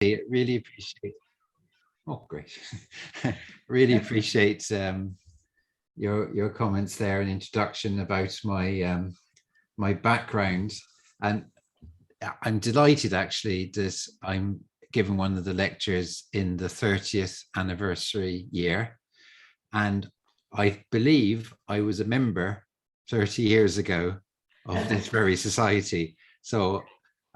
Really appreciate. Oh, great. Really appreciate your comments there and introduction about my background. And I'm delighted actually that I'm giving one of the lectures in the 30th anniversary year. And I believe I was a member 30 years ago of this very society. So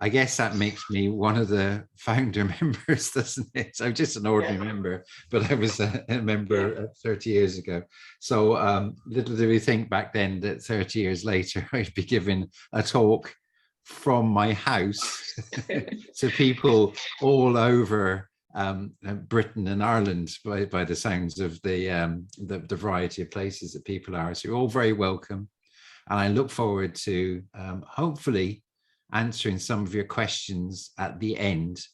I guess that makes me one of the founder members, doesn't it? I'm just an ordinary member, but I was a member 30 years ago. So little did we think back then that 30 years later, I'd be giving a talk from my house to people all over Britain and Ireland by the sounds of the variety of places that people are. So you're all very welcome. And I look forward to hopefully answering some of your questions at the end.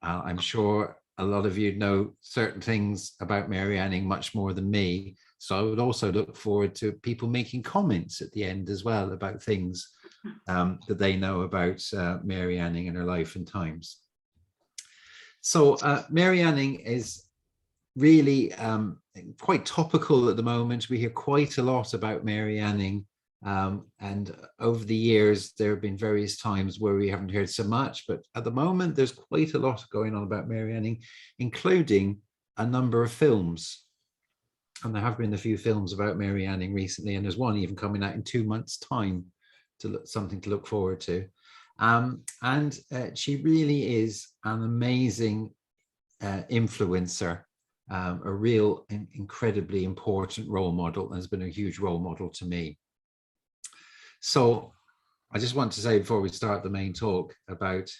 I'm sure a lot of you know certain things about Mary Anning much more than me. So I would also look forward to people making comments at the end as well about things that they know about Mary Anning and her life and times. So Mary Anning is really quite topical at the moment. We hear quite a lot about Mary Anning. And over the years, there have been various times where we haven't heard so much, but at the moment, there's quite a lot going on about Mary Anning, including a number of films. And there have been a few films about Mary Anning recently, and there's one even coming out in 2 months' time, something to look forward to. And she really is an amazing influencer, a real incredibly important role model, and has been a huge role model to me. So I just want to say before we start the main talk about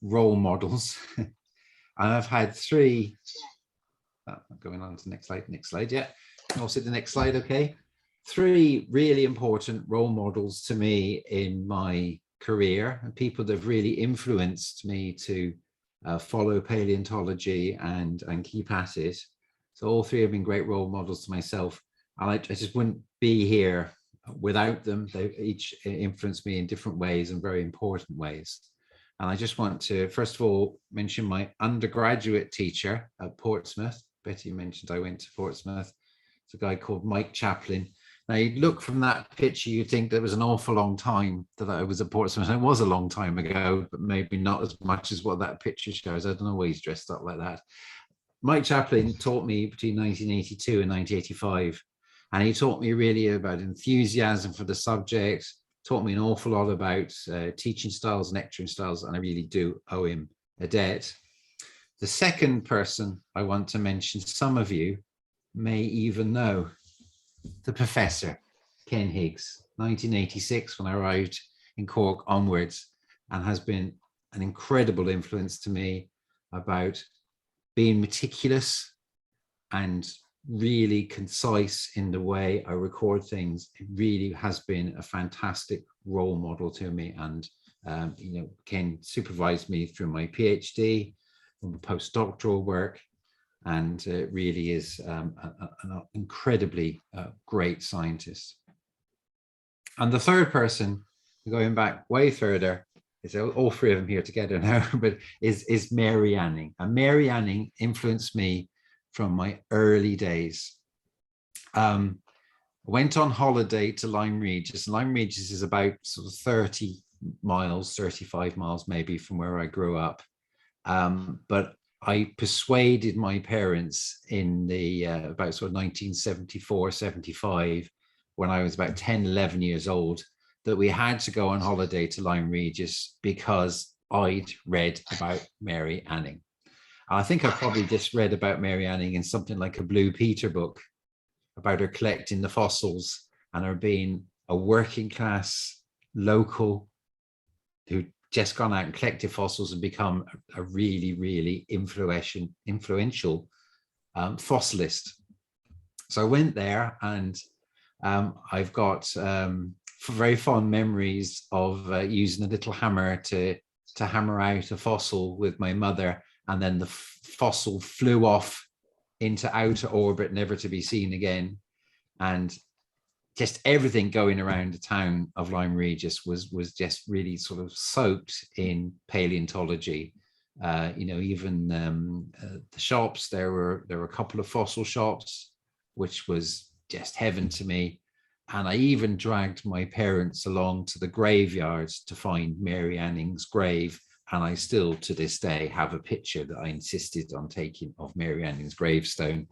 role models, and I've had three, going on to the next slide, yeah. Also the next slide, okay. 3 really important role models to me in my career, and people that have really influenced me to follow paleontology and keep at it. So all 3 have been great role models to myself, and I just wouldn't be here without them. They each influenced me in different ways and very important ways. And I just want to first of all mention my undergraduate teacher at Portsmouth. Betty mentioned I went to Portsmouth. It's a guy called Mike Chapman. Now you'd look from that picture, you'd think there was an awful long time that I was at Portsmouth. And it was a long time ago, but maybe not as much as what that picture shows. I don't know why he's dressed up like that. Mike Chapman taught me between 1982 and 1985. And he taught me really about enthusiasm for the subject, taught me an awful lot about teaching styles, lecturing styles, and I really do owe him a debt. The second person I want to mention, some of you may even know, the professor, Ken Higgs, 1986 when I arrived in Cork onwards, and has been an incredible influence to me about being meticulous and really concise in the way I record things. It really has been a fantastic role model to me, and you know, Ken supervised me through my PhD, my postdoctoral work, and really is an incredibly great scientist. And the third person, going back way further, is all 3 of them here together now, but is Mary Anning. And Mary Anning influenced me from my early days. I went on holiday to Lyme Regis. Lyme Regis is about sort of 30 miles, 35 miles maybe from where I grew up. But I persuaded my parents in the about sort of 1974, 75, when I was about 10, 11 years old, that we had to go on holiday to Lyme Regis because I'd read about Mary Anning. I think I probably just read about Mary Anning in something like a Blue Peter book about her collecting the fossils and her being a working class local who just gone out and collected fossils and become a really, really influential fossilist. So I went there, and I've got very fond memories of using a little hammer to hammer out a fossil with my mother, and then the fossil flew off into outer orbit, never to be seen again. And just everything going around the town of Lyme Regis was just really sort of soaked in paleontology. You know, even the shops, there were a couple of fossil shops, which was just heaven to me. And I even dragged my parents along to the graveyards to find Mary Anning's grave. And I still, to this day, have a picture that I insisted on taking of Mary Anning's gravestone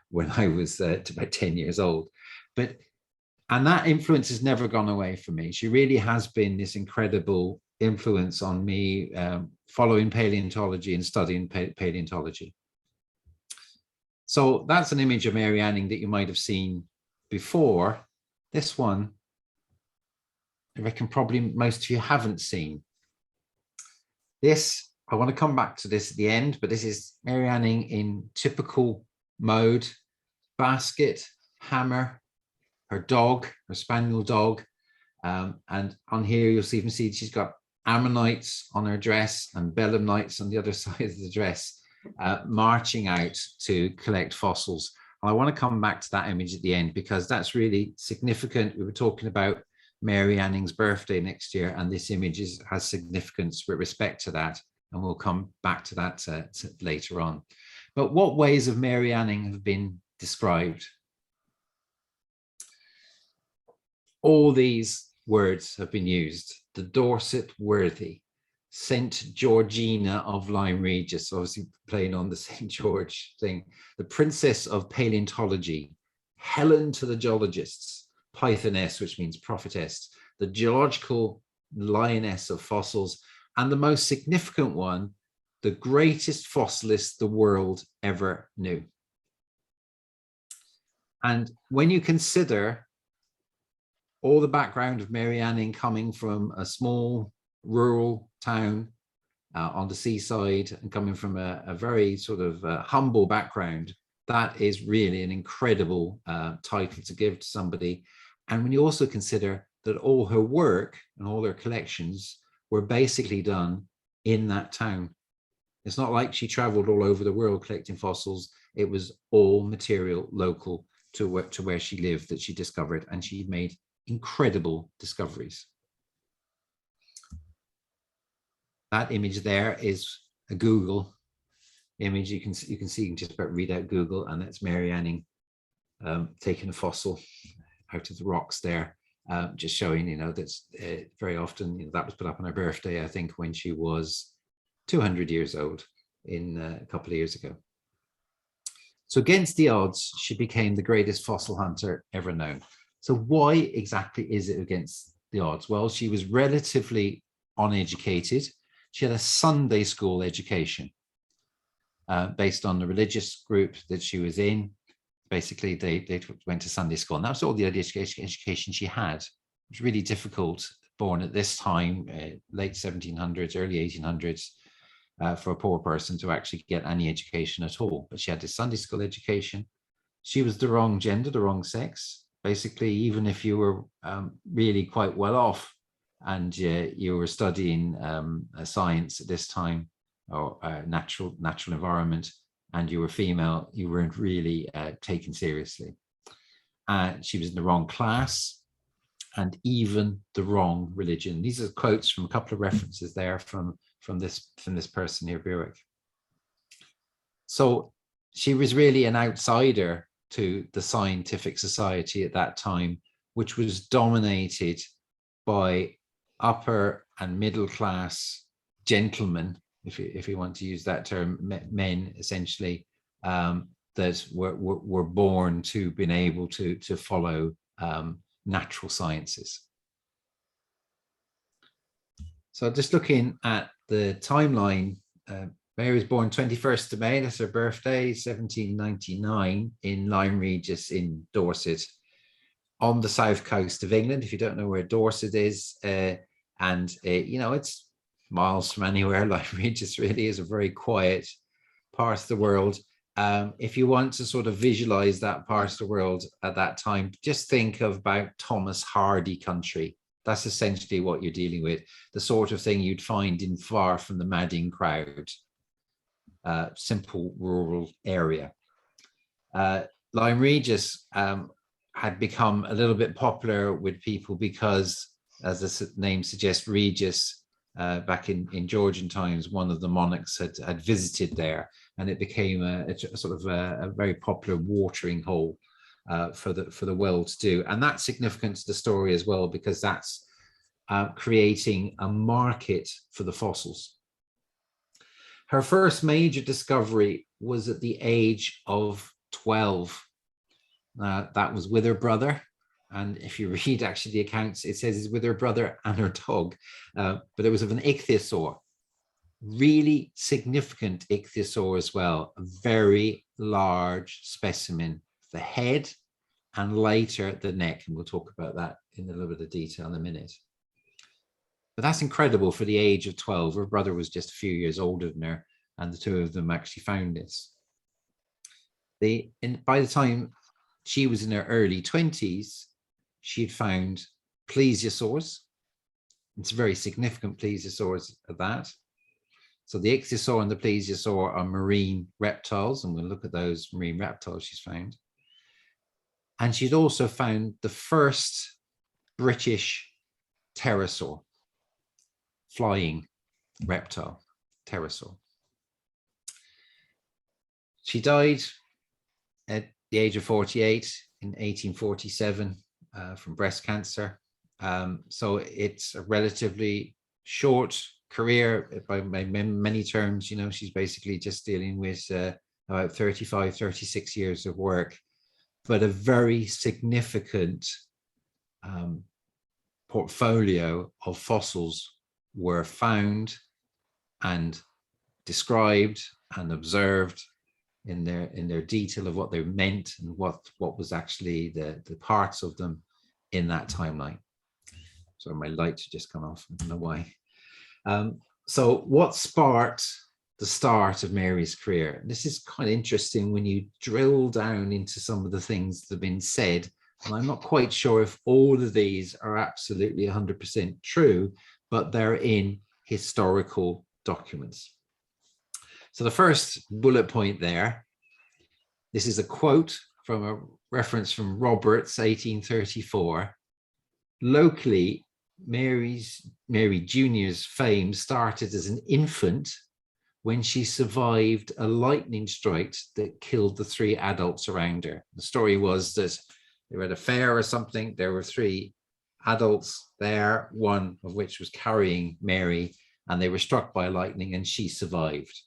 when I was about 10 years old. And that influence has never gone away from me. She really has been this incredible influence on me, following paleontology and studying paleontology. So that's an image of Mary Anning that you might have seen before. This one, I reckon probably most of you haven't seen. This, I want to come back to this at the end, but this is Mary Anning in typical mode: basket, hammer, her dog, her spaniel dog. And on here, you'll even see she's got ammonites on her dress and belemnites on the other side of the dress, marching out to collect fossils. And I want to come back to that image at the end, because that's really significant. We were talking about Mary Anning's birthday next year, and this image has significance with respect to that. And we'll come back to that later on. But what ways of Mary Anning have been described? All these words have been used: the Dorset worthy, Saint Georgina of Lyme Regis, obviously playing on the St. George thing, the Princess of Paleontology, Helen to the geologists, Pythoness, which means prophetess, the geological lioness of fossils, and the most significant one, the greatest fossilist the world ever knew. And when you consider all the background of Mary Anning coming from a small rural town on the seaside and coming from a very sort of humble background, that is really an incredible title to give to somebody. And when you also consider that all her work and all her collections were basically done in that town. It's not like she traveled all over the world collecting fossils. It was all material local to where she lived that she discovered, and she made incredible discoveries. That image there is a Google image. You can see, you can just about read out Google, and that's Mary Anning taking a fossil out of the rocks there, just showing, you know, that's very often, you know, that was put up on her birthday, I think, when she was 200 years old a couple of years ago. So against the odds, she became the greatest fossil hunter ever known. So why exactly is it against the odds? Well, she was relatively uneducated. She had a Sunday school education based on the religious group that she was in. Basically, they went to Sunday school, and that was all the education she had. It was really difficult, born at this time, late 1700s, early 1800s, for a poor person to actually get any education at all. But she had this Sunday school education. She was the wrong gender, the wrong sex. Basically, even if you were really quite well off and you were studying science at this time, or natural environment, and you were female, you weren't really taken seriously. She was in the wrong class and even the wrong religion. These are quotes from a couple of references there from this person here, Birch. So she was really an outsider to the scientific society at that time, which was dominated by upper and middle class gentlemen, if you want to use that term, men essentially, that were born to being able to follow natural sciences. So just looking at the timeline, Mary was born 21st of May, that's her birthday, 1799, in Lyme Regis in Dorset, on the south coast of England. If you don't know where Dorset is, you know, it's miles from anywhere. Lyme Regis really is a very quiet part of the world. If you want to sort of visualize that part of the world at that time, just think of about Thomas Hardy country. That's essentially what you're dealing with, the sort of thing you'd find in Far From the Madding Crowd, simple rural area. Lyme Regis had become a little bit popular with people because, as the name suggests, Regis back in Georgian times, one of the monarchs had visited there, and it became a sort of a very popular watering hole for the well-to-do. And that's significant to the story as well, because that's creating a market for the fossils. Her first major discovery was at the age of 12. That was with her brother. And if you read actually the accounts, it says it's with her brother and her dog. But it was of an ichthyosaur, really significant ichthyosaur as well, a very large specimen, the head and later the neck. And we'll talk about that in a little bit of detail in a minute. But that's incredible for the age of 12. Her brother was just a few years older than her, and the two of them actually found this. By the time she was in her early 20s, she'd found plesiosaurs. It's very significant plesiosaurs at that. So the ichthyosaur and the plesiosaur are marine reptiles, and we'll look at those marine reptiles she's found. And she'd also found the first British pterosaur, flying reptile, pterosaur. She died at the age of 48 in 1847 from breast cancer. So it's a relatively short career by many terms. You know, she's basically just dealing with about 35, 36 years of work, but a very significant portfolio of fossils were found and described and observed in their detail of what they meant and what was actually the parts of them in that timeline. So my lights just come off, I don't know why. So what sparked the start of Mary's career? This is quite interesting when you drill down into some of the things that have been said, and I'm not quite sure if all of these are absolutely 100% true, but they're in historical documents. So the first bullet point there, this is a quote from a reference from Roberts, 1834. Locally, Mary Jr.'s fame started as an infant when she survived a lightning strike that killed the 3 adults around her. The story was that they were at a fair or something. There were 3 adults there, one of which was carrying Mary, and they were struck by lightning and she survived.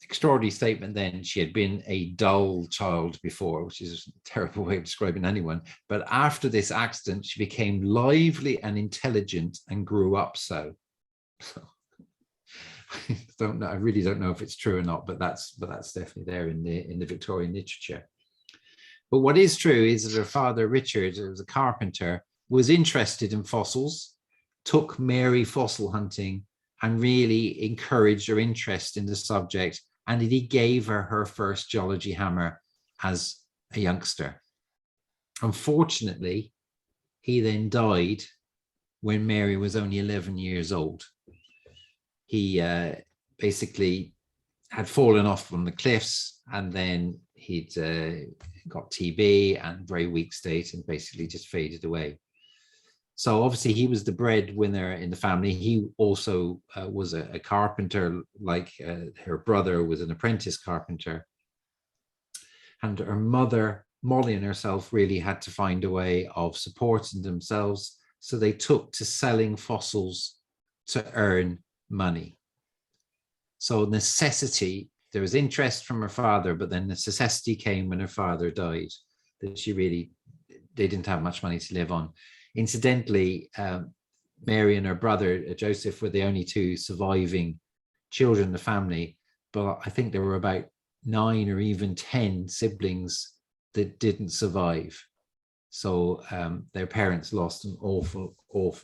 Extraordinary statement then. She had been a dull child before, which is a terrible way of describing anyone. But after this accident, she became lively and intelligent and grew up so. I really don't know if it's true or not, but that's definitely there in the Victorian literature. But what is true is that her father, Richard, who was a carpenter, was interested in fossils, took Mary fossil hunting, and really encouraged her interest in the subject. And he gave her her first geology hammer as a youngster. Unfortunately, he then died when Mary was only 11 years old. He basically had fallen off from the cliffs, and then he'd got TB and very weak state and basically just faded away. So obviously he was the breadwinner in the family. He also was a carpenter, like her brother was an apprentice carpenter. And her mother, Molly, and herself really had to find a way of supporting themselves. So they took to selling fossils to earn money. So necessity, there was interest from her father, but then the necessity came when her father died, that they didn't have much money to live on. Incidentally, Mary and her brother, Joseph, were the only 2 surviving children in the family, but I think there were about 9 or even 10 siblings that didn't survive. So their parents lost an awful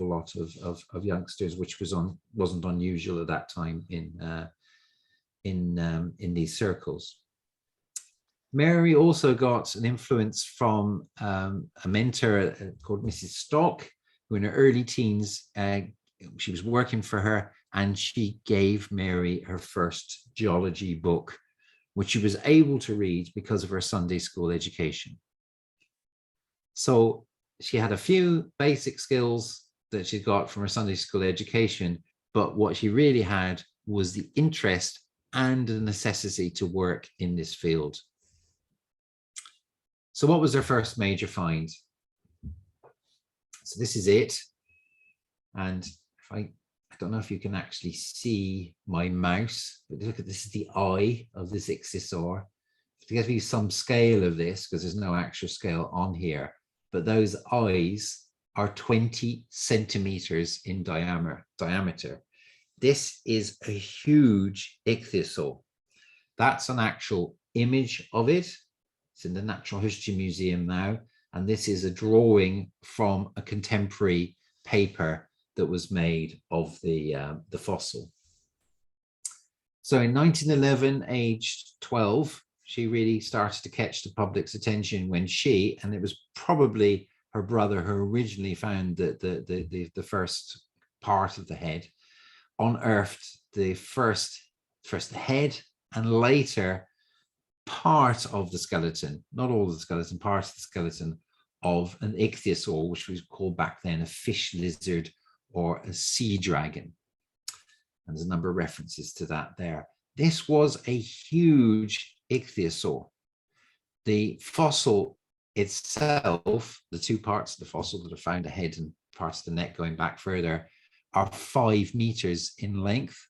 lot of youngsters, which wasn't unusual at that time in these circles. Mary also got an influence from a mentor called Mrs. Stock, who in her early teens, she was working for her, and she gave Mary her first geology book, which she was able to read because of her Sunday school education. So she had a few basic skills that she got from her Sunday school education, but what she really had was the interest and the necessity to work in this field. So what was her first major find? So this is it. And if I don't know if you can actually see my mouse, but look at this is the eye of this ichthyosaur. To give you some scale of this, because there's no actual scale on here, but those eyes are 20 centimeters in diameter. This is a huge ichthyosaur. That's an actual image of it. It's in the Natural History Museum now. And this is a drawing from a contemporary paper that was made of the fossil. So in 1911, aged 12, she really started to catch the public's attention when she, and it was probably her brother who originally found the first part of the head, unearthed the first head and later part of the skeleton, not all of the skeleton, part of the skeleton of an ichthyosaur, which was called back then a fish lizard or a sea dragon. And there's a number of references to that there. This was a huge ichthyosaur. The fossil itself, the two parts of the fossil that are found, the head and parts of the neck going back further, are 5 meters in length.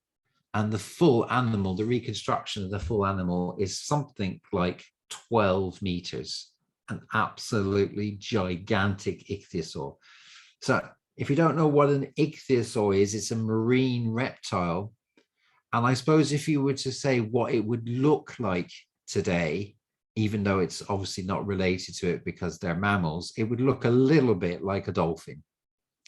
And the full animal, the reconstruction of the full animal is something like 12 meters, an absolutely gigantic ichthyosaur. So if you don't know what an ichthyosaur is, it's a marine reptile. And I suppose if you were to say what it would look like today, even though it's obviously not related to it because they're mammals, it would look a little bit like a dolphin.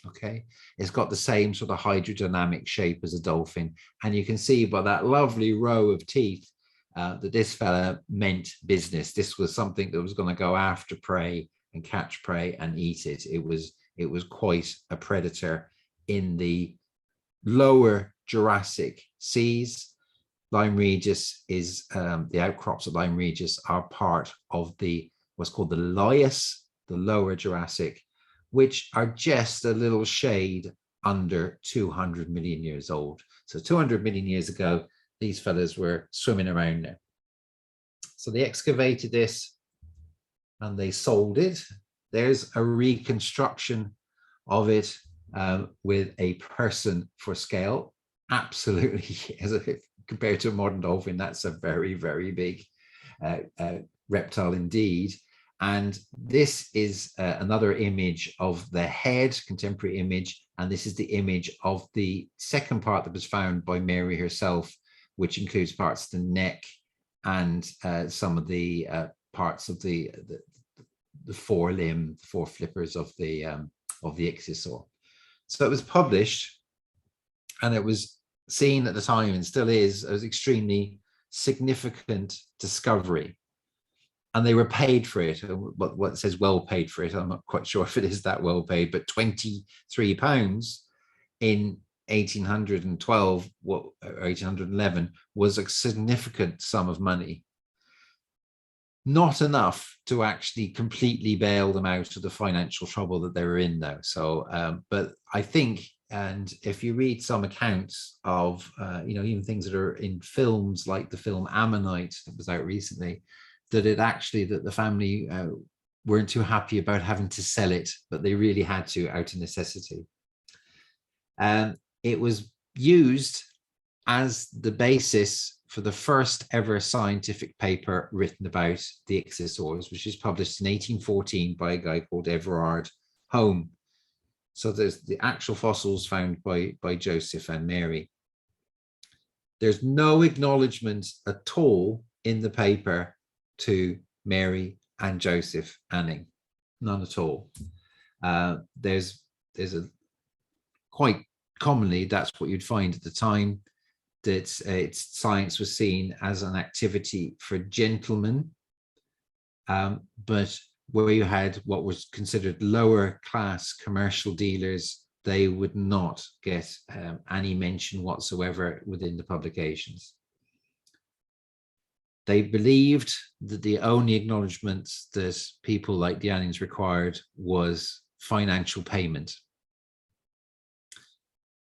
Okay, it's got the same sort of hydrodynamic shape as a dolphin. And you can see by that lovely row of teeth that this fella meant business. This was something that was going to go after prey and catch prey and eat it. It was quite a predator in the lower Jurassic seas. Lyme Regis is the outcrops of Lyme Regis are part of the what's called the Lias, the lower Jurassic, which are just a little shade under 200 million years old. So 200 million years ago, these fellas were swimming around there. So they excavated this and they sold it. There's a reconstruction of it with a person for scale. Absolutely, compared to a modern dolphin, that's a very, very big reptile indeed. And this is another image of the head, contemporary image. And this is the image of the second part that was found by Mary herself, which includes parts of the neck and some of the parts of the forelimb, four flippers of the ichthyosaur. So it was published, and it was seen at the time, and still is, as extremely significant discovery. And they were paid for it. What says well paid for it? I'm not quite sure if it is that well paid, but £23 in 1812, or 1811, was a significant sum of money. Not enough to actually completely bail them out of the financial trouble that they were in, though. So, but I think, and if you read some accounts of, even things that are in films, like the film Ammonite that was out recently, that the family weren't too happy about having to sell it, but they really had to out of necessity. It was used as the basis for the first ever scientific paper written about the ichthyosaurs, which is published in 1814 by a guy called Everard Home. So there's the actual fossils found by Joseph and Mary. There's no acknowledgement at all in the paper to Mary and Joseph Anning, none at all. There's a quite commonly, that's what you'd find at the time, that science was seen as an activity for gentlemen, but where you had what was considered lower class commercial dealers, they would not get any mention whatsoever within the publications. They believed that the only acknowledgement that people like the Annings required was financial payment.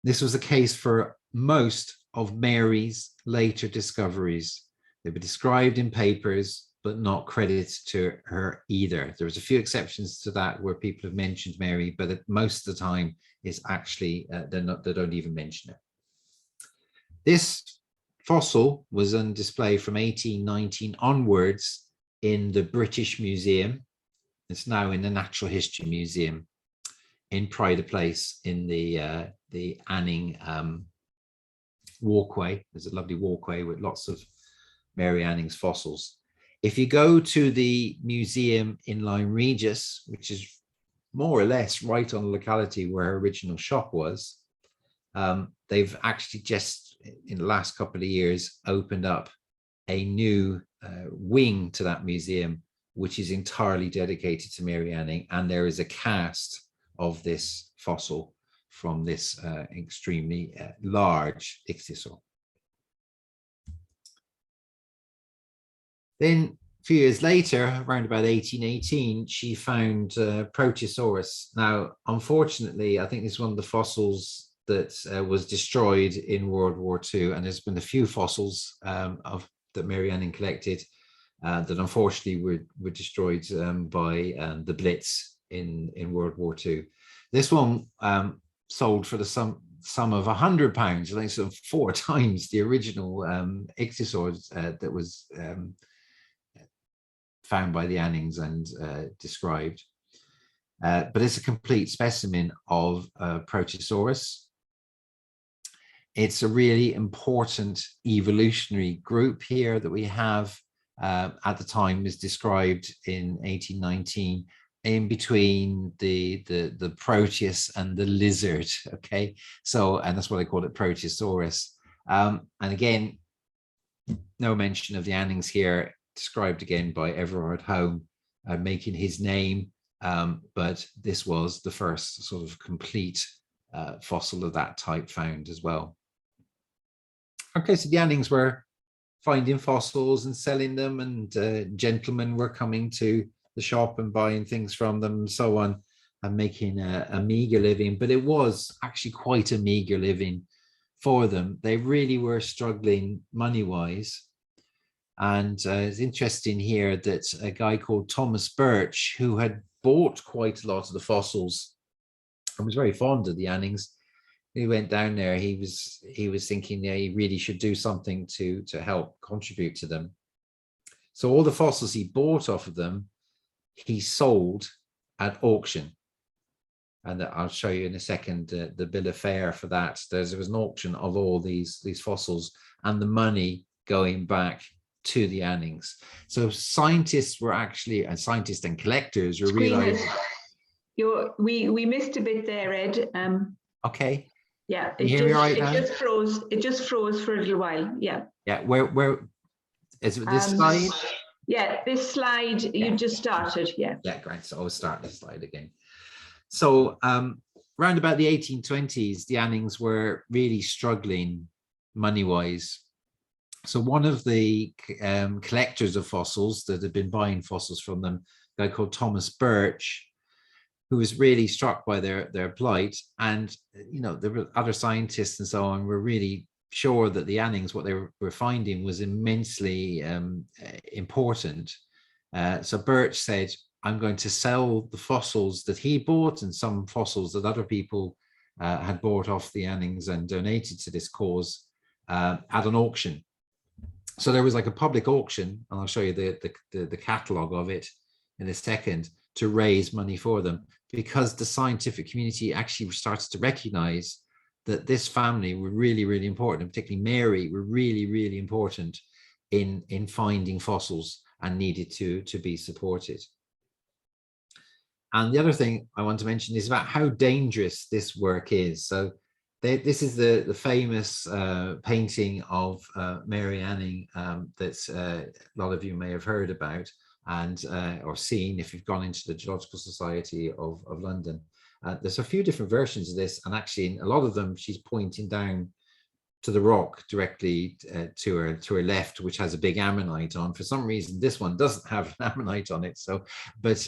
This was the case for most of Mary's later discoveries. They were described in papers, but not credited to her either. There was a few exceptions to that where people have mentioned Mary, but most of the time is actually, they don't even mention it. This fossil was on display from 1819 onwards in the British Museum. It's now in the Natural History Museum in Pride of Place in the Anning walkway. There's a lovely walkway with lots of Mary Anning's fossils. If you go to the museum in Lyme Regis, which is more or less right on the locality where her original shop was, they've actually just in the last couple of years opened up a new wing to that museum, which is entirely dedicated to Mary Anning, and there is a cast of this fossil from this extremely large ichthyosaur. Then a few years later, around about 1818, she found Proteosaurus. Now, unfortunately, I think this is one of the fossils that was destroyed in World War II, and there's been a few fossils that Mary Anning collected that unfortunately were destroyed by the Blitz in World War II. This one sold for the sum of £100. I think so 4 times the original ichthyosaur that was found by the Annings and described. But it's a complete specimen of Proteosaurus. It's a really important evolutionary group here that we have. At the time was described in 1819 in between the Proteus and the lizard. Okay, so, and that's why they call it Proteosaurus. And again, no mention of the Annings here, described again by Everard Home, making his name, but this was the first sort of complete fossil of that type found as well. Okay, so the Annings were finding fossils and selling them, and gentlemen were coming to the shop and buying things from them and so on, and making a meager living. But it was actually quite a meager living for them. They really were struggling money-wise. And it's interesting here that a guy called Thomas Birch, who had bought quite a lot of the fossils and was very fond of the Annings, he went down there. He was thinking, yeah, he really should do something to help contribute to them. So all the fossils he bought off of them, he sold at auction. And I'll show you in a second the bill of fare for that. There was an auction of all these fossils, and the money going back to the Annings. So scientists were actually, and scientists and collectors were realizing. We missed a bit there, Ed. Okay. Yeah, it just froze for a little while. Yeah. Yeah. Where is it? This slide? Yeah, this slide you just started. Yeah. Yeah, great. So I'll start this slide again. So around about the 1820s, the Annings were really struggling money-wise. So one of the collectors of fossils that had been buying fossils from them, a guy called Thomas Birch, who was really struck by their plight. And, you know, there were other scientists and so on were really sure that the Annings, what they were finding was immensely important. So Birch said, I'm going to sell the fossils that he bought and some fossils that other people had bought off the Annings and donated to this cause at an auction. So there was like a public auction, and I'll show you the catalogue of it in a second, to raise money for them, because the scientific community actually started to recognize that this family were really, really important, and particularly Mary were really, really important in finding fossils and needed to be supported. And the other thing I want to mention is about how dangerous this work is. So this is the famous painting of Mary Anning that a lot of you may have heard about and or seen if you've gone into the Geological Society of London. There's a few different versions of this, and actually in a lot of them she's pointing down to the rock directly to her left, which has a big ammonite on. For some reason this one doesn't have an ammonite on it, so but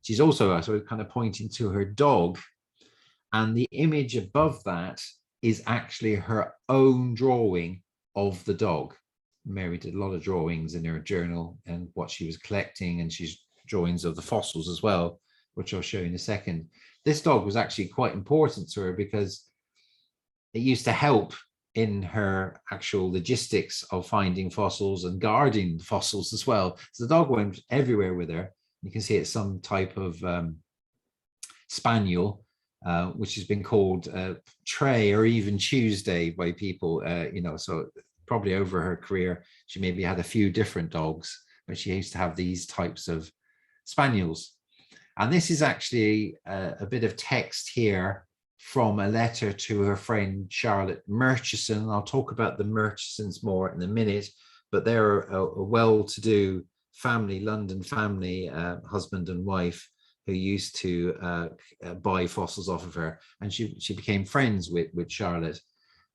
she's also sort of kind of pointing to her dog. And the image above that is actually her own drawing of the dog. Mary did a lot of drawings in her journal and what she was collecting, and she's drawings of the fossils as well, which I'll show you in a second. This dog was actually quite important to her because it used to help in her actual logistics of finding fossils and guarding fossils as well. So the dog went everywhere with her. You can see it's some type of spaniel, which has been called Trey or even Tuesday by people, you know, so probably over her career, she maybe had a few different dogs, but she used to have these types of spaniels. And this is actually a bit of text here from a letter to her friend Charlotte Murchison. I'll talk about the Murchisons more in a minute, but they're a well-to-do family, London family, husband and wife, who used to buy fossils off of her, and she became friends with Charlotte.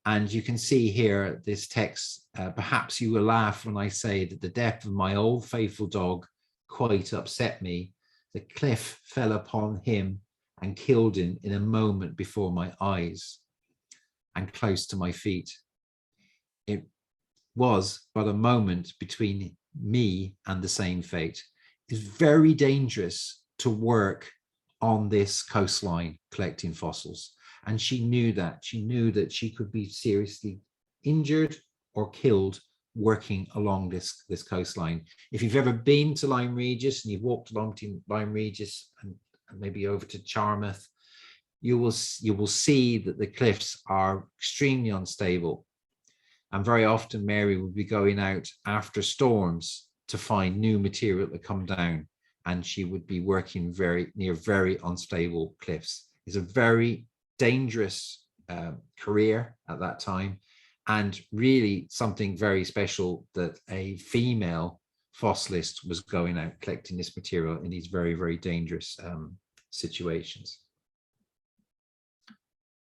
And you can see here this text, perhaps you will laugh when I say that the death of my old faithful dog quite upset me. The cliff fell upon him and killed him in a moment before my eyes and close to my feet. It was but a moment between me and the same fate. It's very dangerous to work on this coastline collecting fossils. And she knew that. She knew that she could be seriously injured or killed working along this coastline. If you've ever been to Lyme Regis and you've walked along to Lyme Regis and maybe over to Charmouth, you will see that the cliffs are extremely unstable. And very often Mary would be going out after storms to find new material to come down, and she would be working near very unstable cliffs. It's a very dangerous career at that time, and really something very special that a female fossilist was going out collecting this material in these very, very dangerous situations.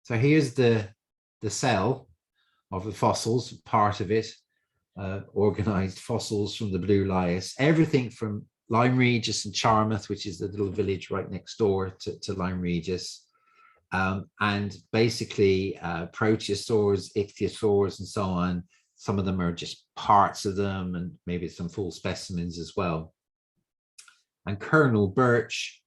So here's the cell of the fossils, part of it, organized fossils from the blue lias, everything from Lyme Regis and Charmouth, which is the little village right next door to Lyme Regis, and basically proteosaurs, ichthyosaurs, and so on. Some of them are just parts of them, and maybe some full specimens as well. And Colonel Birch,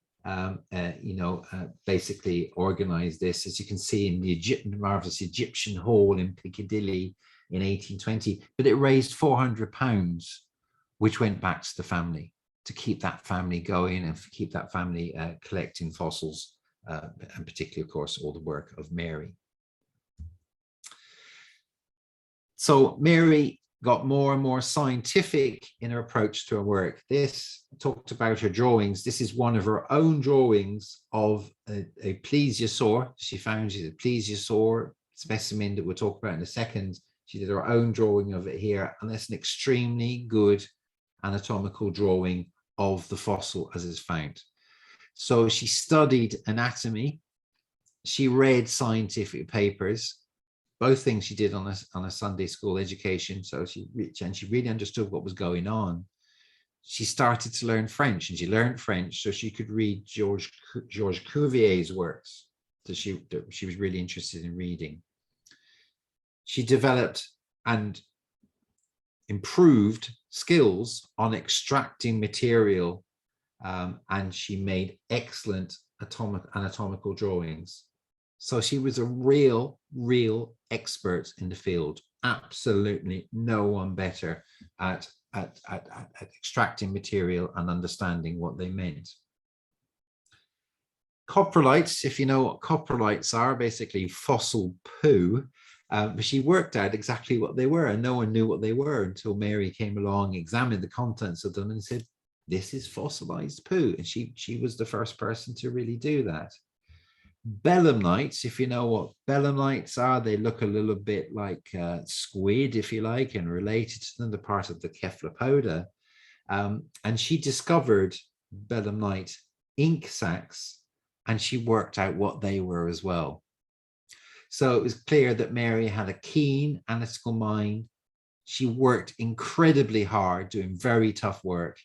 basically organized this, as you can see, in the marvelous Egyptian Hall in Piccadilly in 1820. But it raised £400, which went back to the family to keep that family going and keep that family collecting fossils, and particularly, of course, all the work of Mary. So Mary got more and more scientific in her approach to her work. This talked about her drawings. This is one of her own drawings of a plesiosaur. She found a plesiosaur specimen that we'll talk about in a second. She did her own drawing of it here, and that's an extremely good anatomical drawing of the fossil as it's found. So she studied anatomy. She read scientific papers. Both things she did on a Sunday school education. So she really understood what was going on. She started to learn French, and she learned French so she could read Georges Cuvier's works that she was really interested in reading. She developed and improved skills on extracting material, and she made excellent anatomical drawings. So she was a real expert in the field. Absolutely no one better at extracting material and understanding what they meant. Coprolites, if you know what coprolites are, basically fossil poo. But she worked out exactly what they were, and no one knew what they were until Mary came along, examined the contents of them, and said, "This is fossilized poo." And she was the first person to really do that. Belemnites, if you know what belemnites are, they look a little bit like squid, if you like, and related to them, the part of the cephalopoda. And she discovered belemnite ink sacs, and she worked out what they were as well. So it was clear that Mary had a keen analytical mind. She worked incredibly hard, doing very tough work,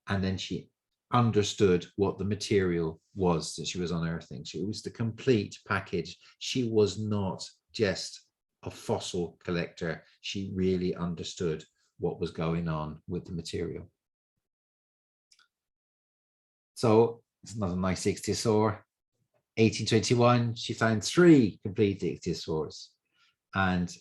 and then she understood what the material was that she was unearthing. It was the complete package. She was not just a fossil collector. She really understood what was going on with the material. So it's another nice ichthyosaur. 1821, she found 3 complete ichthyosaurs. And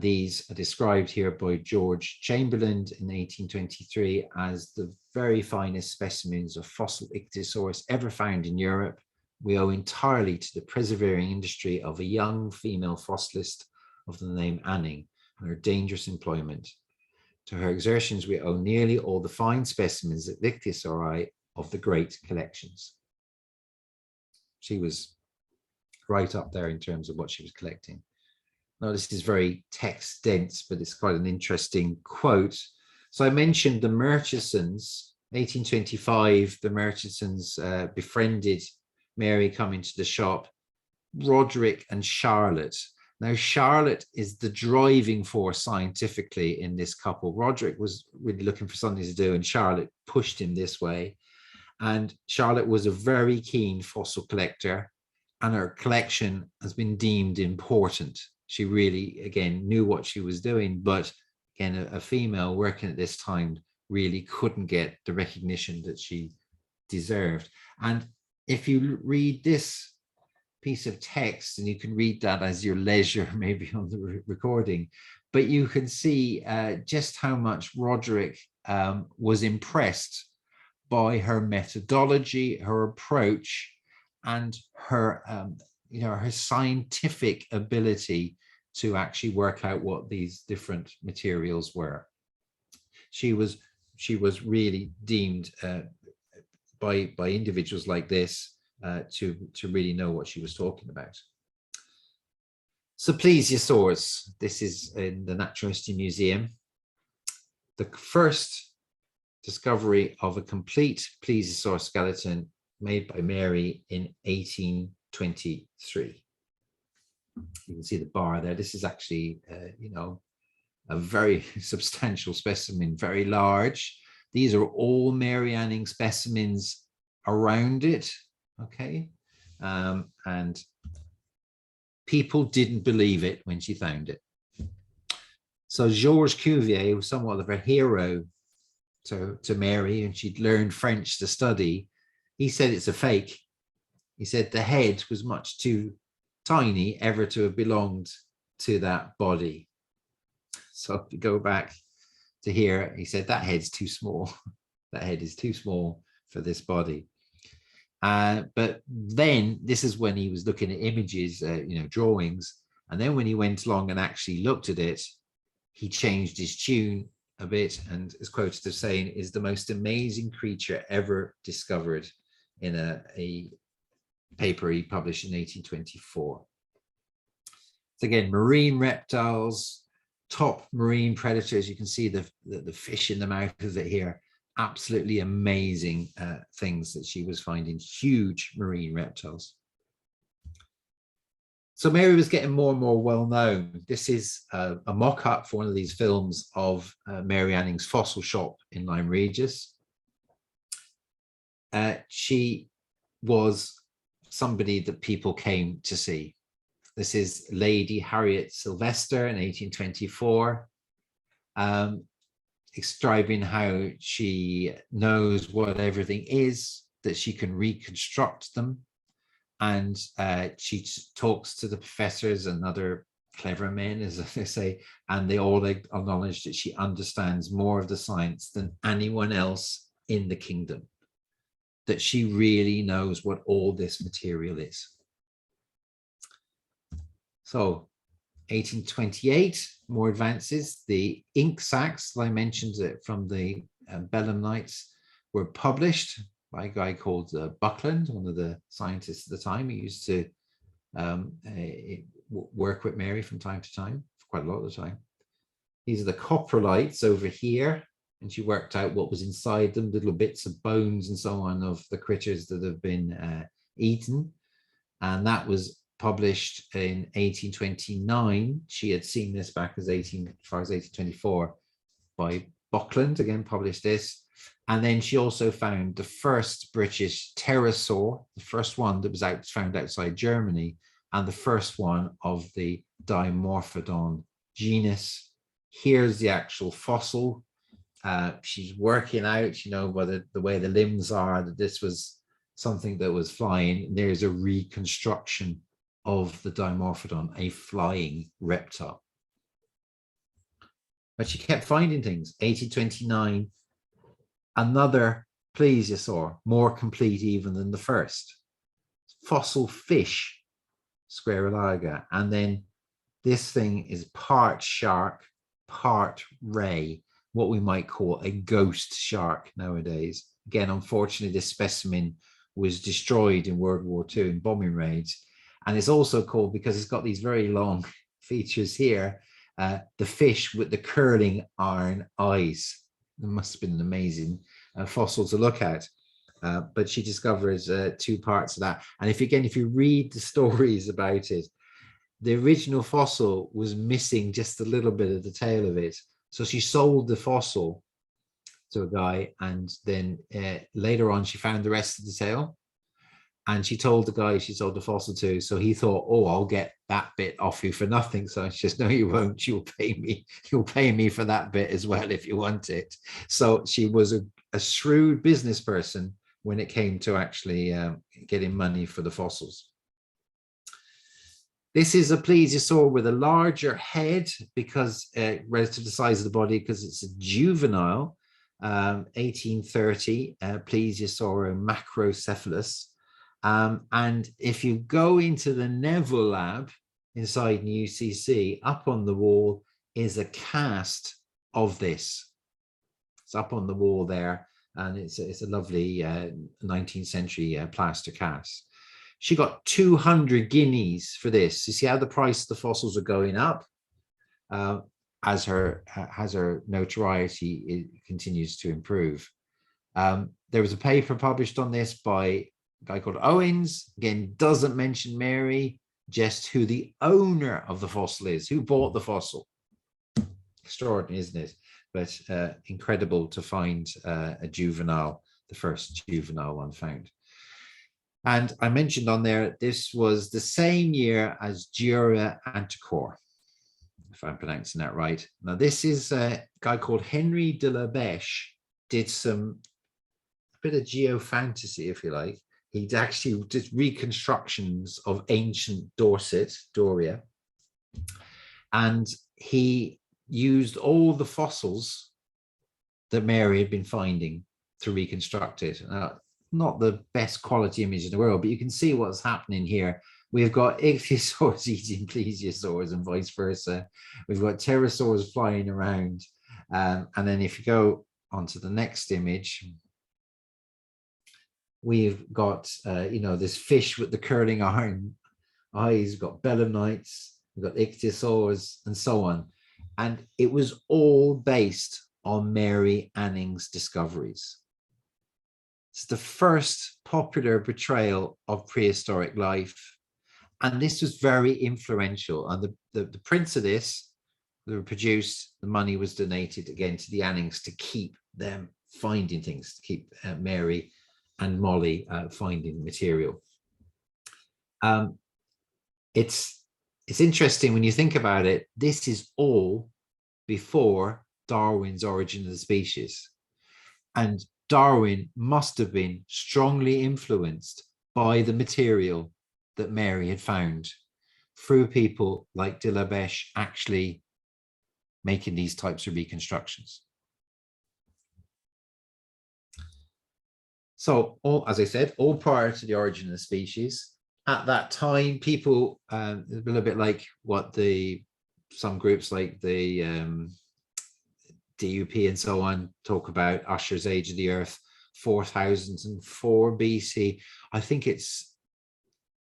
these are described here by George Chamberlain in 1823 as the very finest specimens of fossil ichthyosaurs ever found in Europe. We owe entirely to the persevering industry of a young female fossilist of the name Annings and her dangerous employment. To her exertions, we owe nearly all the fine specimens of ichthyosauri of the great collections. She was right up there in terms of what she was collecting. Now, this is very text dense, but it's quite an interesting quote. So I mentioned the Murchisons, 1825, the Murchisons befriended Mary coming to the shop, Roderick and Charlotte. Now, Charlotte is the driving force scientifically in this couple. Roderick was really looking for something to do, and Charlotte pushed him this way. And Charlotte was a very keen fossil collector, and her collection has been deemed important. She really, again, knew what she was doing, but again, a female working at this time really couldn't get the recognition that she deserved. And if you read this piece of text, and you can read that as your leisure, maybe on the recording, but you can see just how much Roderick was impressed by her methodology, her approach, and her her scientific ability to actually work out what these different materials were. She was really deemed by individuals like this to really know what she was talking about. So plesiosaurs, this is in the Natural History Museum. The first discovery of a complete plesiosaur skeleton made by Mary in 1823. You can see the bar there. This is actually, a very substantial specimen, very large. These are all Mary Annings specimens around it, okay? And people didn't believe it when she found it. So Georges Cuvier was somewhat of a hero to Mary, and she'd learned French to study. He said it's a fake. He said the head was much too tiny ever to have belonged to that body. So if you go back to here, he said that head's too small. That head is too small for this body. But then this is when he was looking at images, drawings. And then when he went along and actually looked at it, he changed his tune a bit and is quoted as saying, is the most amazing creature ever discovered, in a paper he published in 1824. So again, marine reptiles, top marine predators. You can see the fish in the mouth of it here. Absolutely amazing things that she was finding, huge marine reptiles. So Mary was getting more and more well known. This is a mock-up for one of these films of Mary Annings' fossil shop in Lyme Regis. She was somebody that people came to see. This is Lady Harriet Sylvester in 1824, describing how she knows what everything is, that she can reconstruct them. And she talks to the professors and other clever men, as they say, and they all acknowledge that she understands more of the science than anyone else in the kingdom, that she really knows what all this material is. So 1828, more advances. The ink sacs that I mentioned from the belemnites were published by a guy called Buckland, one of the scientists at the time. He used to work with Mary from time to time, for quite a lot of the time. These are the coprolites over here, and she worked out what was inside them, little bits of bones and so on of the critters that have been eaten. And that was published in 1829. She had seen this back as far as 1824 by Buckland, again published this. And then she also found the first British pterosaur, the first one that was found outside Germany, and the first one of the Dimorphodon genus. Here's the actual fossil. She's working out, you know, whether the way the limbs are, that this was something that was flying. There's a reconstruction of the Dimorphodon, a flying reptile. But she kept finding things. 1829, another plesiosaur, more complete even than the first. Fossil fish, Squarelaga. And then this thing is part shark, part ray, what we might call a ghost shark nowadays. Again, unfortunately, this specimen was destroyed in World War II in bombing raids. And it's also called, because it's got these very long features here, the fish with the curling iron eyes. It must have been an amazing fossil to look at. But she discovers two parts of that. And if you read the stories about it, the original fossil was missing just a little bit of the tail of it. So she sold the fossil to a guy, and then later on she found the rest of the tail. And she told the guy she sold the fossil to, so he thought, oh, I'll get that bit off you for nothing. So she says, no, you won't. You'll pay me. You'll pay me for that bit as well if you want it. So she was a shrewd business person when it came to actually getting money for the fossils. This is a plesiosaur with a larger head because relative to the size of the body, because it's a juvenile, 1830 plesiosaur Macrocephalus. And if you go into the Neville lab inside UCC, up on the wall is a cast of this. It's up on the wall there, and it's a lovely 19th century plaster cast. She got 200 guineas for this. You see how the price of the fossils are going up as her notoriety continues to improve. There was a paper published on this by a guy called Owens. Again, doesn't mention Mary, just who the owner of the fossil is, who bought the fossil. Extraordinary, isn't it? But incredible to find a juvenile, the first juvenile one found. And I mentioned on there, this was the same year as Jura Antiquor, if I'm pronouncing that right. Now, this is a guy called Henry de la Beche, did a bit of geofantasy, if you like. He actually did reconstructions of ancient Dorset, Doria. And he used all the fossils that Mary had been finding to reconstruct it. Not the best quality image in the world, but you can see what's happening here. We've got ichthyosaurs eating plesiosaurs and vice versa. We've got pterosaurs flying around. And then if you go onto the next image, we've got, this fish with the curling iron eyes, we've got belemnites, we've got ichthyosaurs, and so on. And it was all based on Mary Annings' discoveries. It's the first popular portrayal of prehistoric life. And this was very influential. And the prints of this that were produced, the money was donated again to the Annings to keep them finding things, to keep Mary and Molly finding material. It's interesting when you think about it. This is all before Darwin's Origin of the Species. And Darwin must have been strongly influenced by the material that Mary had found through people like de la Beche actually making these types of reconstructions. So, as I said, all prior to the Origin of the Species. At that time, people, a little bit like what some groups like the DUP and so on talk about, Usher's Age of the Earth, 4004 BC. I think it's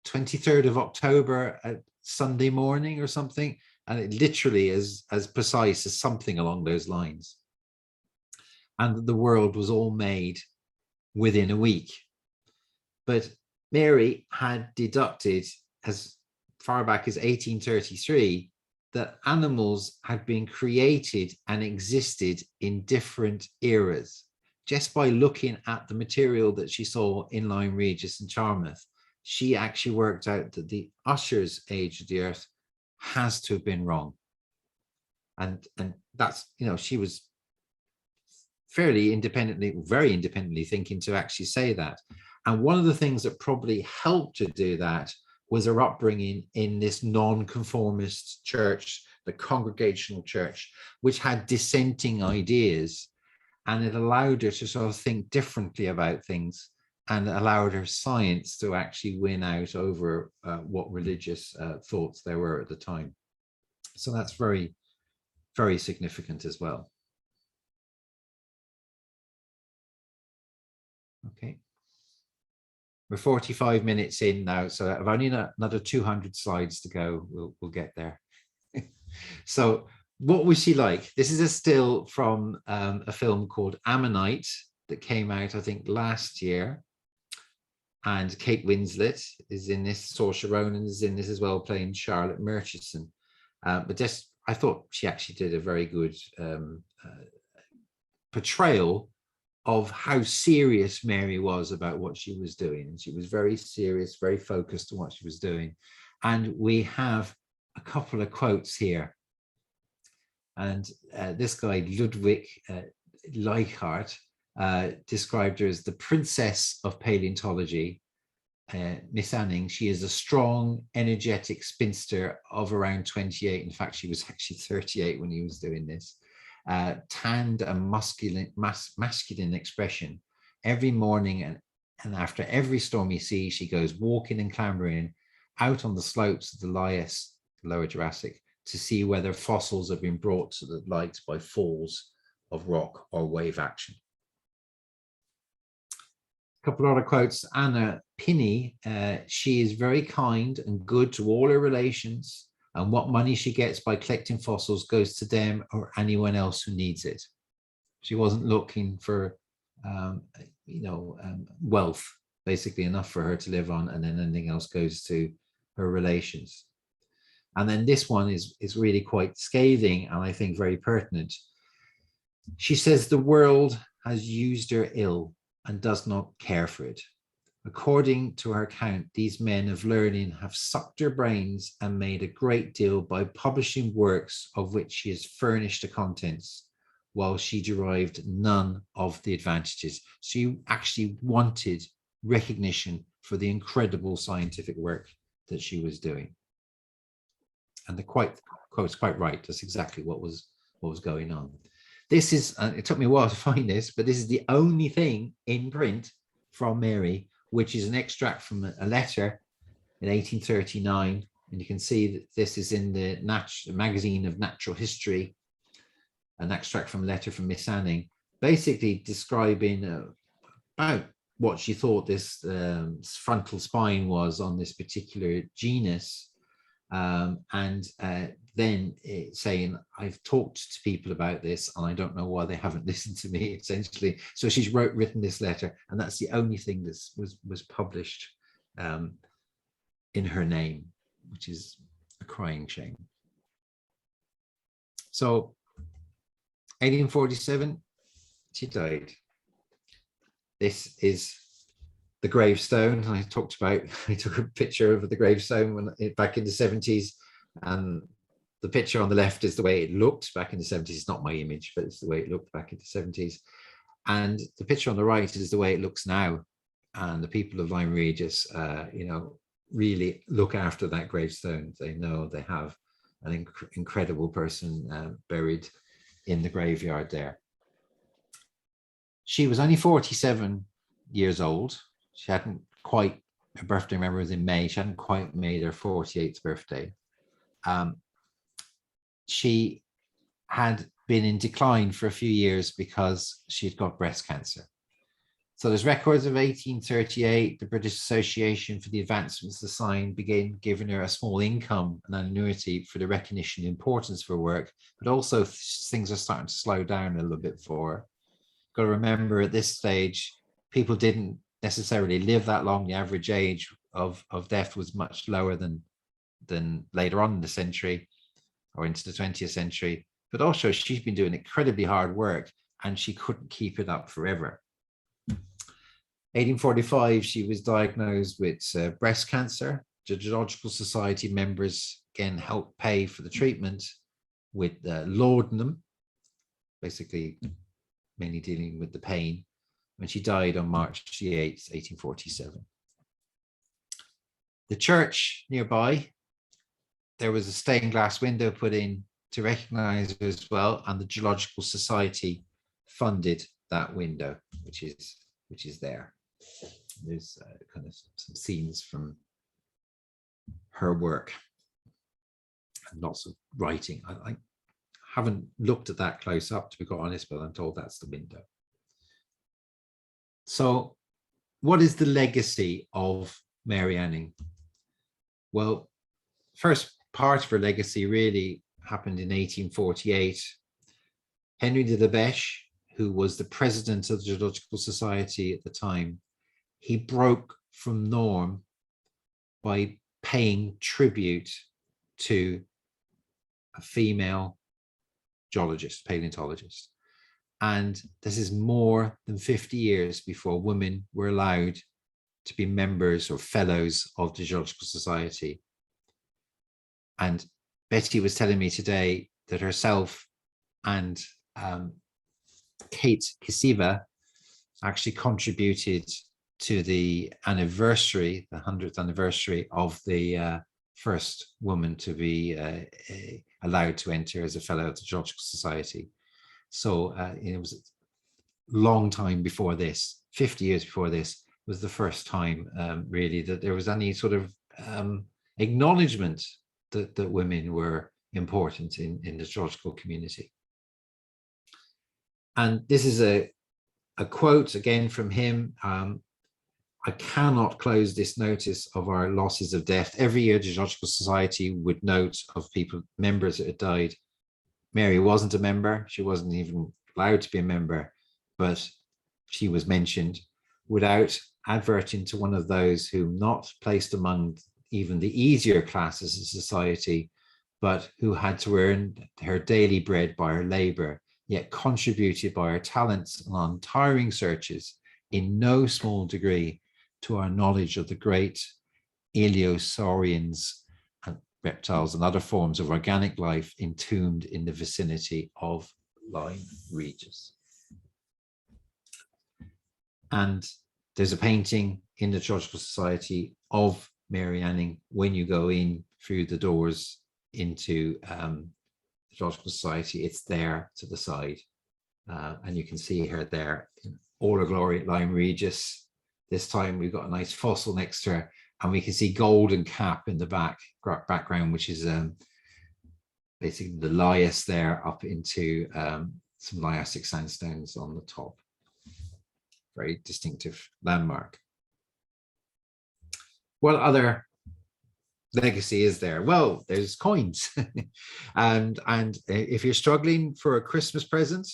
23rd of October at Sunday morning or something. And it literally is as precise as something along those lines. And the world was all made within a week. But Mary had deducted as far back as 1833 that animals had been created and existed in different eras. Just by looking at the material that she saw in Lyme Regis and Charmouth, she actually worked out that the Usher's Age of the Earth has to have been wrong. And that's, you know, she was fairly independently, very independently thinking to actually say that. And one of the things that probably helped to do that was her upbringing in this non-conformist church, the Congregational Church, which had dissenting ideas, and it allowed her to sort of think differently about things, and allowed her science to actually win out over what religious thoughts there were at the time. So that's very, very significant as well. Okay. We're 45 minutes in now, so I've only another 200 slides to go. We'll get there. So what was she like? This is a still from a film called Ammonite that came out, I think, last year. And Kate Winslet is in this. Saoirse Ronan is in this as well, playing Charlotte Murchison. But just, I thought she actually did a very good portrayal of how serious Mary was about what she was doing. And she was very serious, very focused on what she was doing. And we have a couple of quotes here. And this guy, Ludwig Leichhardt, described her as the princess of paleontology. Miss Annings, she is a strong, energetic spinster of around 28. In fact, she was actually 38 when he was doing this. Tanned and masculine expression. Every morning and after every stormy sea, she goes walking and clambering out on the slopes of the Lias, Lower Jurassic, to see whether fossils have been brought to the light by falls of rock or wave action. A couple of other quotes. Anna Pinney, she is very kind and good to all her relations, and what money she gets by collecting fossils goes to them or anyone else who needs it. She wasn't looking for, wealth, basically enough for her to live on, and then anything else goes to her relations. And then this one is really quite scathing and I think very pertinent. She says the world has used her ill and does not care for it. According to her account, these men of learning have sucked her brains and made a great deal by publishing works of which she has furnished the contents, while she derived none of the advantages. She actually wanted recognition for the incredible scientific work that she was doing. And the quote's quite right. That's exactly what was going on. This is, it took me a while to find this, but this is the only thing in print from Mary, which is an extract from a letter in 1839. And you can see that this is in the Magazine of Natural History, an extract from a letter from Miss Anning, basically describing about what she thought this frontal spine was on this particular genus. Then saying, I've talked to people about this and I don't know why they haven't listened to me, essentially. So she's written this letter, and that's the only thing that was published in her name, which is a crying shame. So 1847, she died. This is the gravestone I talked about. I took a picture of the gravestone back in the 70s, and the picture on the left is the way it looked back in the 70s. It's not my image, but it's the way it looked back in the 70s. And the picture on the right is the way it looks now. And the people of Lyme Regis, really look after that gravestone. They know they have an incredible person buried in the graveyard there. She was only 47 years old. She hadn't quite, her birthday, remember, was in May. She hadn't quite made her 48th birthday. She had been in decline for a few years because she'd got breast cancer. So there's records of 1838, the British Association for the Advancements of Science began giving her a small income and an annuity for the recognition and importance of her work, but also things are starting to slow down a little bit for her. Got to remember at this stage, people didn't necessarily live that long. The average age of death was much lower than later on in the century or into the 20th century. But also she's been doing incredibly hard work and she couldn't keep it up forever. 1845, she was diagnosed with breast cancer. The Geological Society members again helped pay for the treatment with laudanum, basically mainly dealing with the pain, when she died on March 8th, 1847. The church nearby, there was a stained glass window put in to recognize her as well, and the Geological Society funded that window, which is there. There's kind of some scenes from her work and lots of writing. I haven't looked at that close up, to be quite honest, but I'm told that's the window. So what is the legacy of Mary Anning? Well, first part of her legacy really happened in 1848. Henry de la Beche, who was the president of the Geological Society at the time, he broke from norm by paying tribute to a female geologist, paleontologist. And this is more than 50 years before women were allowed to be members or fellows of the Geological Society. And Betty was telling me today that herself and Kate Kisiva actually contributed to the anniversary, the 100th anniversary of the first woman to be allowed to enter as a fellow of the Geological Society. So it was a long time before this, 50 years before this, was the first time really that there was any sort of acknowledgement that women were important in the geological community. And this is a quote again from him. I cannot close this notice of our losses of death. Every year, the Geological Society would note of people, members that had died. Mary wasn't a member. She wasn't even allowed to be a member, but she was mentioned without adverting to one of those who not placed among even the easier classes of society, but who had to earn her daily bread by her labor, yet contributed by her talents and untiring searches in no small degree to our knowledge of the great Eleosaurians and reptiles and other forms of organic life entombed in the vicinity of Lyme Regis. And there's a painting in the Geological Society of Mary Anning when you go in through the doors into the Geological Society. It's there to the side, and you can see her there in all her glory at Lyme Regis. This time we've got a nice fossil next to her, and we can see golden cap in the background, which is basically the lias there up into some liassic sandstones on the top. Very distinctive landmark. What other legacy is there? Well, there's coins. and if you're struggling for a Christmas present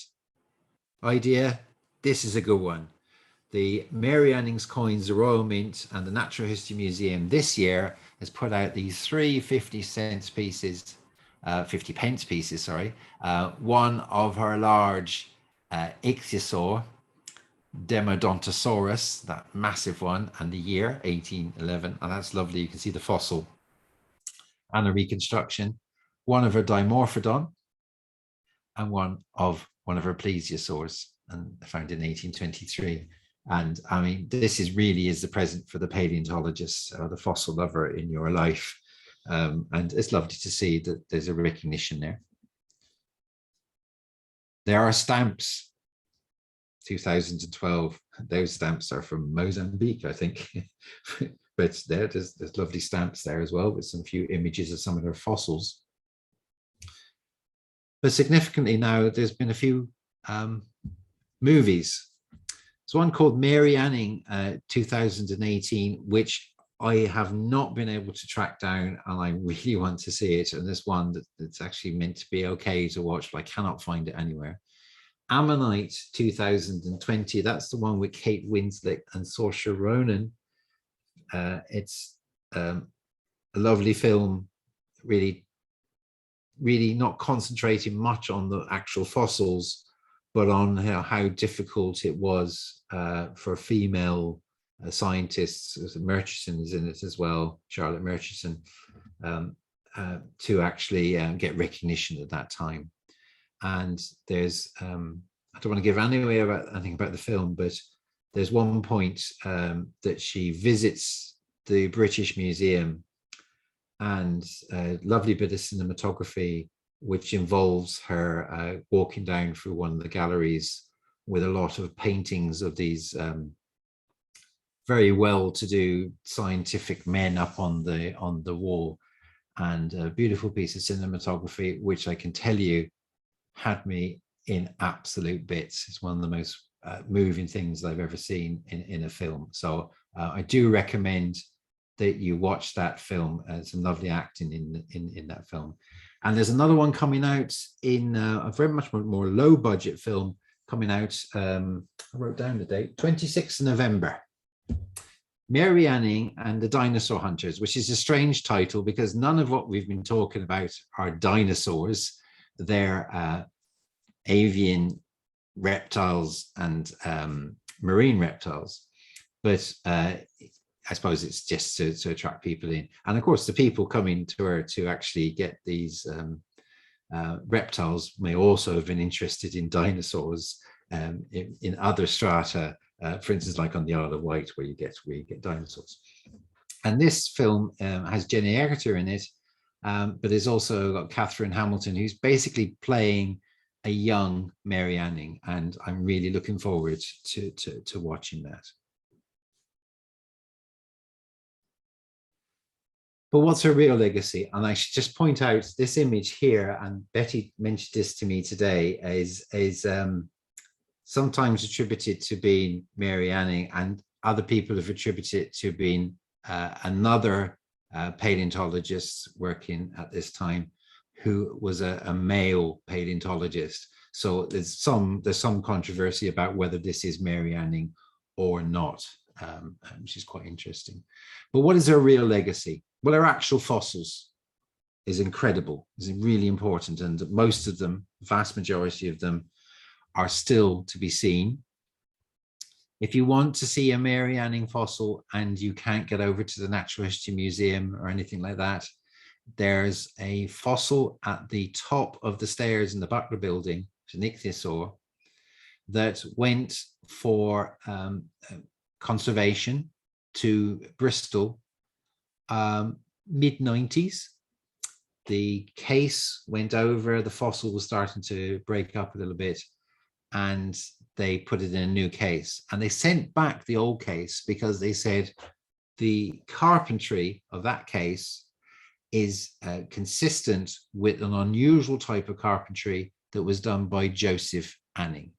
idea, this is a good one. The Mary Anning's coins, the Royal Mint and the Natural History Museum this year has put out these 3 50-cent pieces, 50 pence pieces, sorry. One of her large ichthyosaur, Demodontosaurus, that massive one, and the year 1811, and that's lovely. You can see the fossil and a reconstruction. One of her Dimorphodon and one of her plesiosaurs, and found in 1823. And I mean, this really is the present for the paleontologist or the fossil lover in your life. And it's lovely to see that there's a recognition there. There are stamps, 2012. Those stamps are from Mozambique, I think. But there's lovely stamps there as well, with some few images of some of their fossils. But significantly now, there's been a few movies. There's one called Mary Anning 2018, which I have not been able to track down, and I really want to see it. And there's one that's actually meant to be okay to watch, but I cannot find it anywhere. Ammonite 2020, that's the one with Kate Winslet and Saoirse Ronan. It's a lovely film, really not concentrating much on the actual fossils, but on how difficult it was for female scientists. Murchison is in it as well, Charlotte Murchison, to actually get recognition at that time. And there's, I don't want to give anything about the film, but there's one point that she visits the British Museum, and a lovely bit of cinematography, which involves her walking down through one of the galleries with a lot of paintings of these very well-to-do scientific men up on the wall, and a beautiful piece of cinematography, which I can tell you had me in absolute bits. It's one of the most moving things I've ever seen in a film. So I do recommend that you watch that film. Some lovely acting in that film. And there's another one coming out in a very much more low budget film coming out. I wrote down the date, 26th of November. Mary Anning and the Dinosaur Hunters, which is a strange title because none of what we've been talking about are dinosaurs. They're avian reptiles and marine reptiles. But I suppose it's just to attract people in. And of course, the people coming to her to actually get these reptiles may also have been interested in dinosaurs in other strata. For instance, like on the Isle of Wight, where you get dinosaurs. And this film has Jenny Agutter in it, but there's also got Catherine Hamilton, who's basically playing a young Mary Anning, and I'm really looking forward to watching that. But what's her real legacy? And I should just point out this image here, and Betty mentioned this to me today, is sometimes attributed to being Mary Anning, and other people have attributed it to being another paleontologist working at this time, who was a male paleontologist. So there's some controversy about whether this is Mary Anning or not, which is quite interesting. But what is her real legacy? Well, her actual fossils is incredible, is really important, and most of them, vast majority of them, are still to be seen. If you want to see a Mary Anning fossil and you can't get over to the Natural History Museum or anything like that, there's a fossil at the top of the stairs in the Butler building, it's an ichthyosaur, that went for conservation to Bristol mid-90s. The case went over, the fossil was starting to break up a little bit, and they put it in a new case, and they sent back the old case because they said the carpentry of that case is consistent with an unusual type of carpentry that was done by Joseph Anning.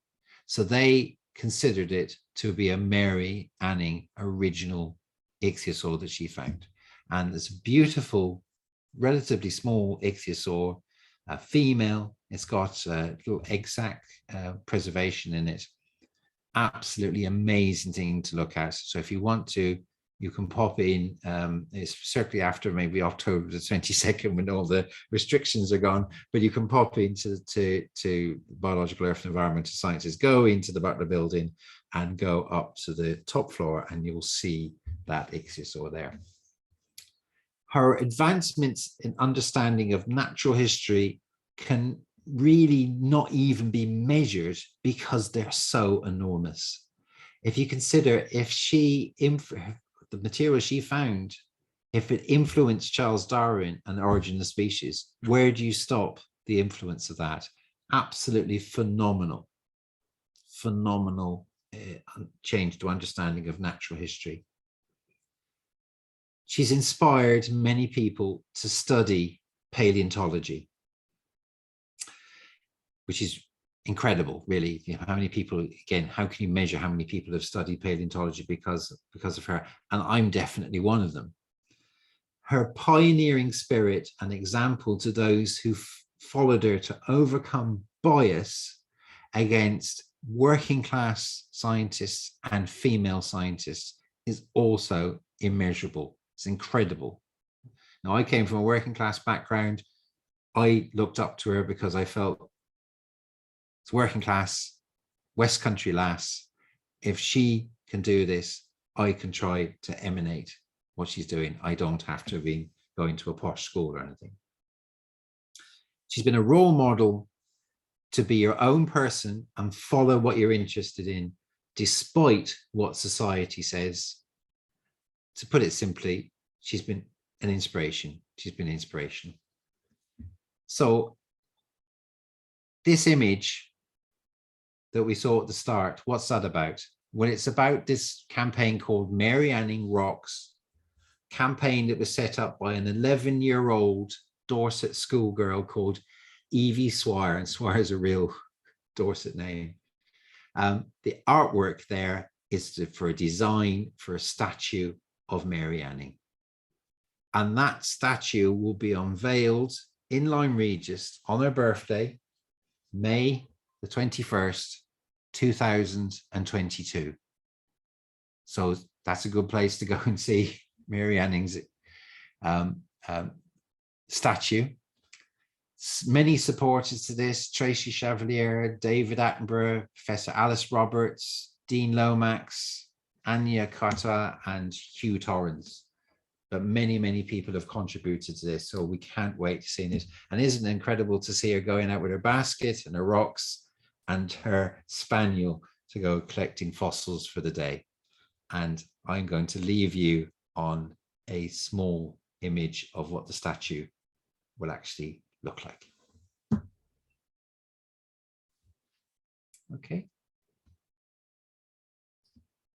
So they considered it to be a Mary Anning original ichthyosaur that she found. And it's a beautiful, relatively small ichthyosaur, a female. It's got a little egg sac preservation in it. Absolutely amazing thing to look at. So if you want to, you can pop in. It's certainly after maybe October the 22nd when all the restrictions are gone, but you can pop into to Biological Earth and Environmental Sciences, go into the Butler building and go up to the top floor, and you'll see that ichthyosaur there. Her advancements in understanding of natural history can really not even be measured because they're so enormous. If you consider the material she found, if it influenced Charles Darwin and the Origin of Species, where do you stop the influence of that? Absolutely phenomenal, phenomenal change to understanding of natural history. She's inspired many people to study paleontology, which is incredible, really. You know, how many people, again, how can you measure how many people have studied paleontology because of her? And I'm definitely one of them. Her pioneering spirit and example to those who followed her to overcome bias against working class scientists and female scientists is also immeasurable. It's incredible. Now, I came from a working class background. I looked up to her because I felt it's working class, West Country lass. If she can do this, I can try to emanate what she's doing. I don't have to be going to a posh school or anything. She's been a role model to be your own person and follow what you're interested in, despite what society says. To put it simply, she's been an inspiration. She's been inspirational. So this image that we saw at the start, what's that about? Well, it's about this campaign called Mary Anning Rocks, campaign that was set up by an 11-year-old Dorset schoolgirl called Evie Swire, and Swire is a real Dorset name. The artwork there is for a design for a statue of Mary Anning. And that statue will be unveiled in Lyme Regis on her birthday, May the 21st, 2022. So that's a good place to go and see Mary Anning's statue. Many supporters to this: Tracy Chevalier, David Attenborough, Professor Alice Roberts, Dean Lomax, Anya Carter, and Hugh Torrance. But many, many people have contributed to this, so we can't wait to see this. And isn't it incredible to see her going out with her basket and her rocks and her spaniel to go collecting fossils for the day? And I'm going to leave you on a small image of what the statue will actually look like. Okay.